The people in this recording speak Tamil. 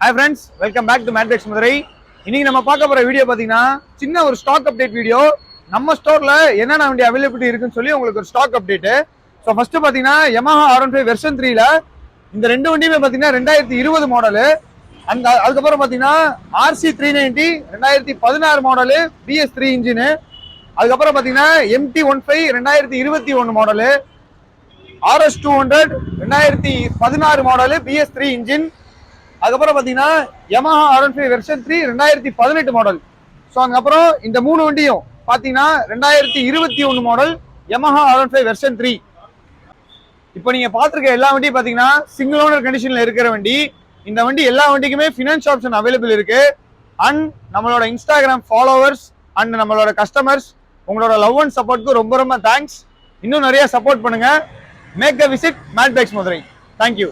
Hi friends, welcome back to Madbex Madurai. இன்னைக்கு நம்ம பார்க்க போற வீடியோ பாத்தீங்கன்னா சின்ன ஒரு ஸ்டாக் அப்டேட் வீடியோ. நம்ம ஸ்டோர்ல என்னென்ன வண்டி அவைலபிலிட்டி இருக்குன்னு சொல்லி உங்களுக்கு ஒரு ஸ்டாக் அப்டேட். ஸோ ஃபர்ஸ்ட் பாத்தீங்கன்னா Yamaha R15 வெர்ஷன் 3ல இந்த ரெண்டு வண்டியுமே பாத்தீங்கன்னா 2020 மாடல். அதுக்கப்புறம் பாத்தீங்கன்னா RC 390 2016 மாடல் BS3 இன்ஜின். அதுக்கப்புறம் பாத்தீங்கன்னா MT15 2021 model, RS 200 2016 model BS3 engine. அதுக்கப்புறம் பாத்தீங்கன்னா Yamaha R15 version 3 2018 model. So அதுக்கப்புறம் இந்த மூணு வண்டியும் பாத்தீங்கன்னா 2021 மாடல் Yamaha R15 வெர்ஷன் 3. இப்போ நீங்க பாத்துருக்க எல்லா வண்டியும் பாத்தீங்கன்னா சிங்கிள் ஓனர் கண்டிஷன்ல இருக்கிற வண்டி. இந்த வண்டி எல்லா வண்டிக்குமே ஃபினான்ஸ் ஆப்ஷன் அவைலபிள் இருக்கு. அண்ட் நம்மளோட இன்ஸ்டாகிராம் ஃபாலோவர்ஸ் அண்ட் நம்மளோட கஸ்டமர்ஸ் உங்களோட லவ் அண்ட் சப்போர்ட்க்கு ரொம்ப ரொம்ப தேங்க்ஸ். இன்னும் நிறைய சப்போர்ட் பண்ணுங்க. மேக் அ விசிட் மேட்பேக்ஸ் மதுரை. தேங்க்யூ.